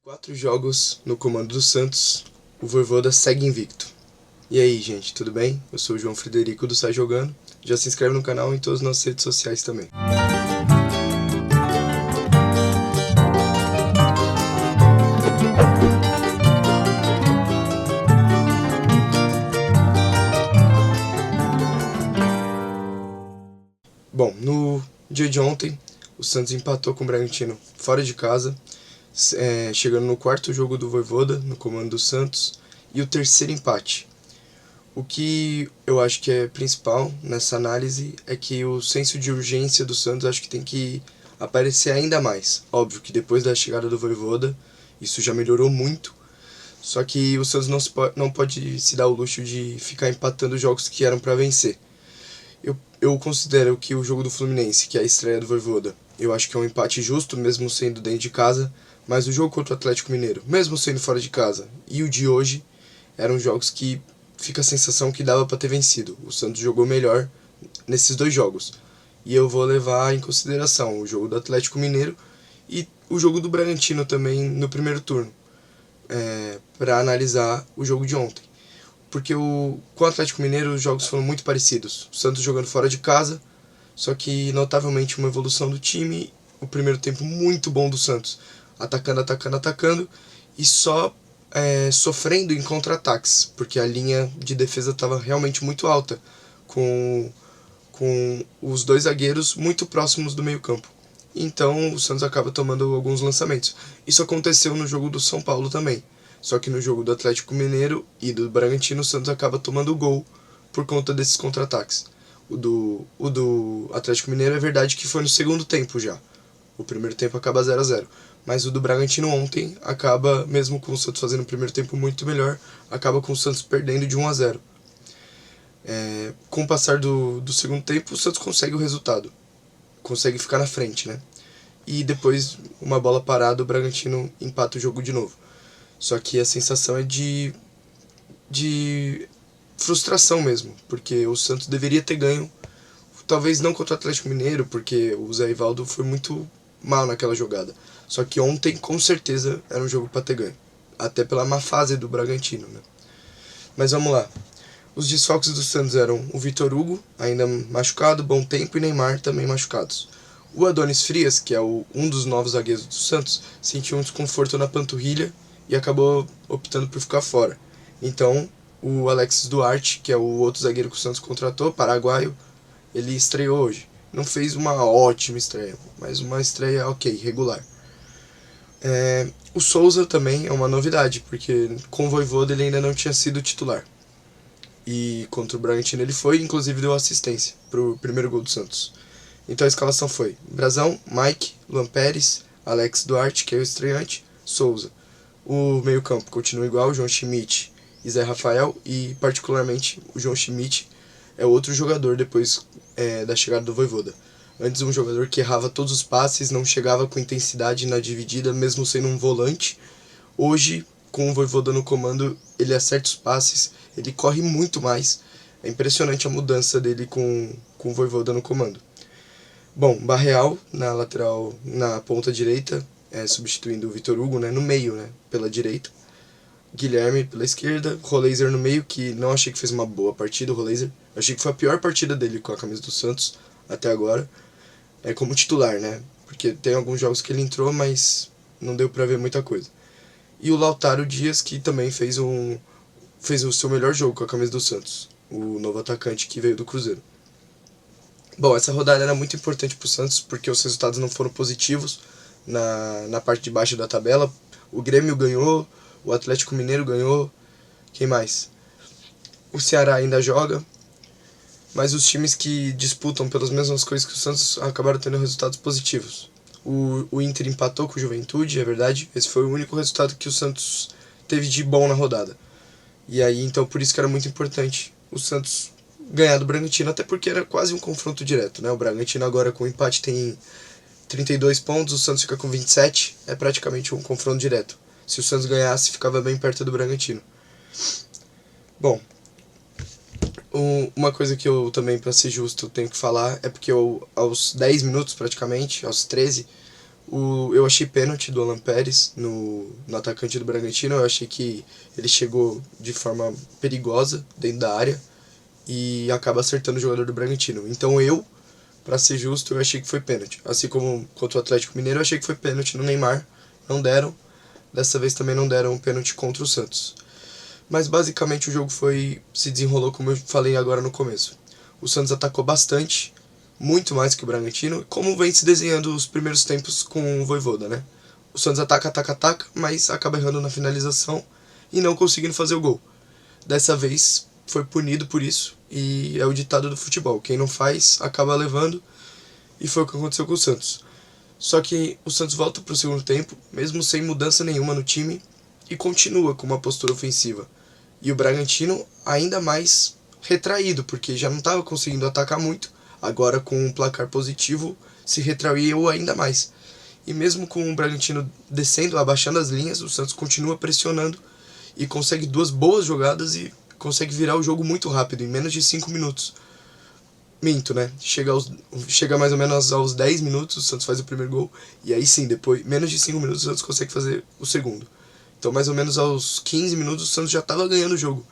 4 jogos no comando do Santos, o Vojvoda segue invicto. E aí, gente, tudo bem? Eu sou o João Frederico do Sai Jogando. Já se inscreve no canal e em todas as nossas redes sociais também. Bom, no dia de ontem, o Santos empatou com o Bragantino fora de casa, chegando no quarto jogo do Vojvoda, no comando do Santos, e o terceiro empate. O que eu acho que é principal nessa análise é que o senso de urgência do Santos acho que tem que aparecer ainda mais. Óbvio que depois da chegada do Vojvoda, isso já melhorou muito, só que o Santos não pode se dar o luxo de ficar empatando jogos que eram para vencer. Eu considero que o jogo do Fluminense, que é a estreia do Vojvoda, eu acho que é um empate justo, mesmo sendo dentro de casa, mas o jogo contra o Atlético Mineiro, mesmo sendo fora de casa, e o de hoje, eram jogos que fica a sensação que dava para ter vencido. O Santos jogou melhor nesses dois jogos. E eu vou levar em consideração o jogo do Atlético Mineiro e o jogo do Bragantino também no primeiro turno, para analisar o jogo de ontem. Porque com o Atlético Mineiro os jogos foram muito parecidos. O Santos jogando fora de casa, só que notavelmente uma evolução do time. O primeiro tempo muito bom do Santos, atacando, e só sofrendo em contra-ataques, porque a linha de defesa estava realmente muito alta, com os dois zagueiros muito próximos do meio-campo. Então o Santos acaba tomando alguns lançamentos. Isso aconteceu no jogo do São Paulo também. Só que no jogo do Atlético Mineiro e do Bragantino, o Santos acaba tomando gol por conta desses contra-ataques. O do Atlético Mineiro é verdade que foi no segundo tempo já. O primeiro tempo acaba 0-0. Mas o do Bragantino ontem acaba, mesmo com o Santos fazendo o primeiro tempo muito melhor, acaba com o Santos perdendo de 1-0. Com o passar do segundo tempo, o Santos consegue o resultado. Consegue ficar na frente, né? E depois, uma bola parada, o Bragantino empata o jogo de novo. Só que a sensação é de frustração mesmo, porque o Santos deveria ter ganho, talvez não contra o Atlético Mineiro, porque o Zé Ivaldo foi muito mal naquela jogada. Só que ontem, com certeza, era um jogo para ter ganho, até pela má fase do Bragantino, né? Mas vamos lá. Os desfalques do Santos eram o Vitor Hugo, ainda machucado, Bom Tempo, e Neymar, também machucados. O Adonis Frias, que é um dos novos zagueiros do Santos, sentiu um desconforto na panturrilha e acabou optando por ficar fora. Então, o Alexis Duarte, que é o outro zagueiro que o Santos contratou, paraguaio, ele estreou hoje. Não fez uma ótima estreia, mas uma estreia ok, regular. O Souza também é uma novidade, porque com o Vojvoda ele ainda não tinha sido titular. E contra o Bragantino ele foi, inclusive deu assistência pro primeiro gol do Santos. Então a escalação foi Brazão, Mike, Luan Pérez, Alex Duarte, que é o estreante, Souza. O meio-campo continua igual, João Schmidt e Zé Rafael, e particularmente o João Schmidt é outro jogador depois da chegada do Vojvoda. Antes um jogador que errava todos os passes, não chegava com intensidade na dividida, mesmo sendo um volante. Hoje, com o Vojvoda no comando, ele acerta os passes, ele corre muito mais. É impressionante a mudança dele com o Vojvoda no comando. Bom, Barreal na lateral, na ponta direita, substituindo o Vitor Hugo, né, no meio, né, pela direita. Guilherme pela esquerda, Roleiser no meio, que não achei que fez uma boa partida, o Roleiser. Achei que foi a pior partida dele com a camisa do Santos até agora. Como titular, né, porque tem alguns jogos que ele entrou, mas não deu pra ver muita coisa. E o Lautaro Dias, que também fez o seu melhor jogo com a camisa do Santos, o novo atacante que veio do Cruzeiro. Bom, essa rodada era muito importante para o Santos, porque os resultados não foram positivos na parte de baixo da tabela. O Grêmio ganhou, o Atlético Mineiro ganhou, quem mais? O Ceará ainda joga, mas os times que disputam pelas mesmas coisas que o Santos acabaram tendo resultados positivos. O Inter empatou com o Juventude, é verdade, esse foi o único resultado que o Santos teve de bom na rodada. E aí, então, por isso que era muito importante o Santos ganhar do Bragantino, até porque era quase um confronto direto, né? O Bragantino agora com o empate tem 32 pontos, o Santos fica com 27, é praticamente um confronto direto. Se o Santos ganhasse, ficava bem perto do Bragantino. Bom, uma coisa que eu também, para ser justo, tenho que falar é porque aos 10 minutos praticamente, aos 13, Eu achei pênalti do Alan Pérez no atacante do Bragantino. Eu achei que ele chegou de forma perigosa dentro da área e acaba acertando o jogador do Bragantino. Então pra ser justo, eu achei que foi pênalti. Assim como contra o Atlético Mineiro, eu achei que foi pênalti no Neymar. Não deram. Dessa vez também não deram um pênalti contra o Santos. Mas basicamente o jogo se desenrolou como eu falei agora no começo. O Santos atacou bastante, muito mais que o Bragantino, como vem se desenhando os primeiros tempos com o Vojvoda, né? O Santos ataca, mas acaba errando na finalização e não conseguindo fazer o gol. Dessa vez foi punido por isso e é o ditado do futebol. Quem não faz acaba levando e foi o que aconteceu com o Santos. Só que o Santos volta para o segundo tempo, mesmo sem mudança nenhuma no time, e continua com uma postura ofensiva. E o Bragantino ainda mais retraído, porque já não estava conseguindo atacar muito, agora com um placar positivo se retraiu ainda mais. E mesmo com o Bragantino descendo, abaixando as linhas, o Santos continua pressionando e consegue duas boas jogadas e consegue virar o jogo muito rápido, em menos de 5 minutos. Minto, né? Chega mais ou menos aos 10 minutos, o Santos faz o primeiro gol, e aí sim, depois, menos de 5 minutos, o Santos consegue fazer o segundo. Então, mais ou menos aos 15 minutos, o Santos já estava ganhando o jogo.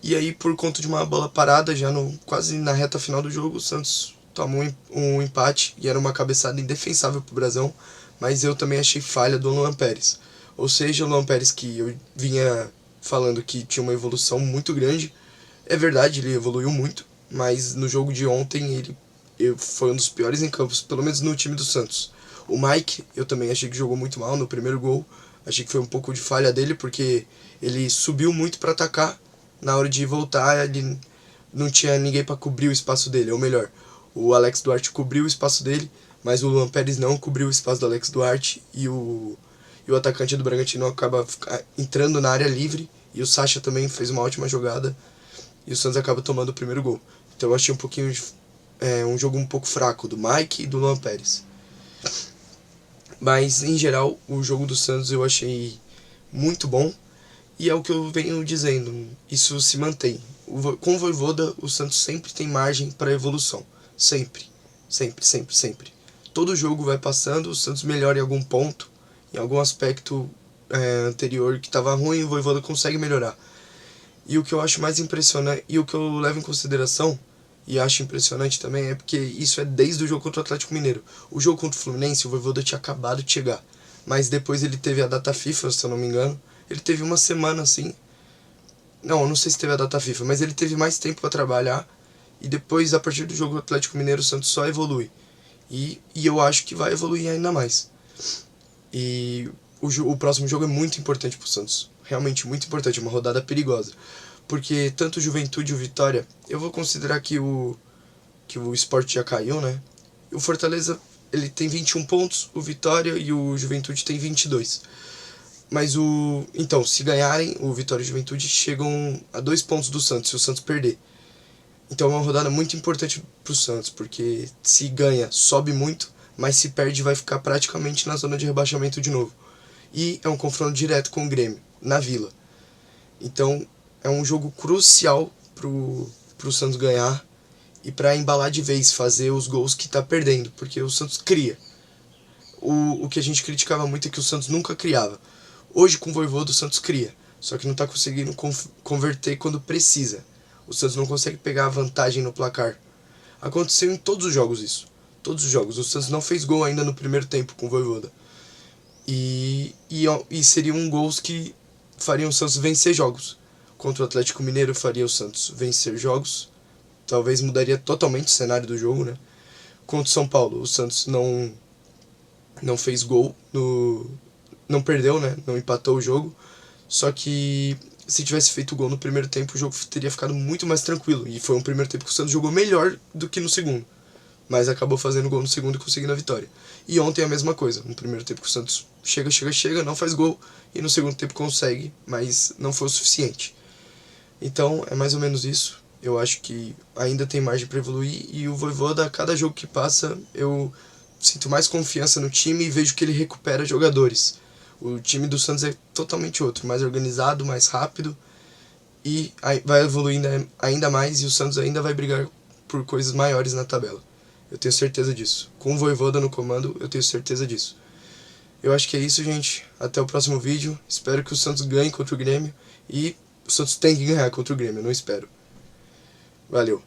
E aí, por conta de uma bola parada, já quase na reta final do jogo, o Santos tomou um empate, e era uma cabeçada indefensável pro Brasão, mas eu também achei falha do Luan Pérez. Ou seja, o Luan Pérez, que eu vinha falando que tinha uma evolução muito grande, é verdade, ele evoluiu muito, mas no jogo de ontem ele foi um dos piores em campos, pelo menos no time do Santos. O Mike, eu também achei que jogou muito mal no primeiro gol, achei que foi um pouco de falha dele, porque ele subiu muito para atacar, na hora de voltar ele não tinha ninguém para cobrir o espaço dele, ou melhor, o Alex Duarte cobriu o espaço dele, mas o Luan Pérez não cobriu o espaço do Alex Duarte, e o atacante do Bragantino acaba entrando na área livre, e o Sacha também fez uma ótima jogada, e o Santos acaba tomando o primeiro gol. Então eu achei um jogo um pouco fraco do Mike e do Luan Pérez. Mas em geral, o jogo do Santos eu achei muito bom. E é o que eu venho dizendo, isso se mantém. Com o Vojvoda, o Santos sempre tem margem para evolução. Sempre. Sempre, sempre, sempre. Todo jogo vai passando, o Santos melhora em algum ponto, em algum aspecto anterior que estava ruim, o Vojvoda consegue melhorar. E o que eu acho mais impressionante, e o que eu levo em consideração, e acho impressionante também, é porque isso é desde o jogo contra o Atlético Mineiro. O jogo contra o Fluminense, o Vojvoda tinha acabado de chegar. Mas depois ele teve a data FIFA, se eu não me engano. Ele teve uma semana assim. Não sei se teve a data FIFA, mas ele teve mais tempo para trabalhar. E depois, a partir do jogo do Atlético Mineiro, o Santos só evolui. E eu acho que vai evoluir ainda mais. E o próximo jogo é muito importante pro Santos. Realmente muito importante, uma rodada perigosa. Porque tanto o Juventude e o Vitória, eu vou considerar que o Sport já caiu, né? E o Fortaleza, ele tem 21 pontos, o Vitória e o Juventude tem 22. Mas então, se ganharem, o Vitória e o Juventude chegam a 2 pontos do Santos, se o Santos perder. Então é uma rodada muito importante pro Santos, porque se ganha, sobe muito, mas se perde, vai ficar praticamente na zona de rebaixamento de novo. E é um confronto direto com o Grêmio, na Vila. Então é um jogo crucial pro Santos ganhar e para embalar de vez, fazer os gols que tá perdendo, porque o Santos cria. O que a gente criticava muito é que o Santos nunca criava. Hoje com o Vojvoda o Santos cria, só que não tá conseguindo converter quando precisa. O Santos não consegue pegar a vantagem no placar. Aconteceu em todos os jogos isso. Todos os jogos. O Santos não fez gol ainda no primeiro tempo com o Vojvoda. E seriam gols que fariam o Santos vencer jogos. Contra o Atlético Mineiro faria o Santos vencer jogos. Talvez mudaria totalmente o cenário do jogo, né? Contra o São Paulo, o Santos não fez gol, não perdeu, né? Não empatou o jogo. Só que se tivesse feito gol no primeiro tempo, o jogo teria ficado muito mais tranquilo. E foi um primeiro tempo que o Santos jogou melhor do que no segundo. Mas acabou fazendo gol no segundo e conseguindo a vitória. E ontem a mesma coisa. No primeiro tempo que o Santos chega, não faz gol. E no segundo tempo consegue, mas não foi o suficiente. Então é mais ou menos isso. Eu acho que ainda tem margem para evoluir. E o Vojvoda, a cada jogo que passa, eu sinto mais confiança no time e vejo que ele recupera jogadores. O time do Santos é totalmente outro, mais organizado, mais rápido e vai evoluindo ainda mais e o Santos ainda vai brigar por coisas maiores na tabela. Eu tenho certeza disso. Com o Vojvoda no comando, eu tenho certeza disso. Eu acho que é isso, gente. Até o próximo vídeo. Espero que o Santos ganhe contra o Grêmio. E o Santos tem que ganhar contra o Grêmio, eu não espero. Valeu.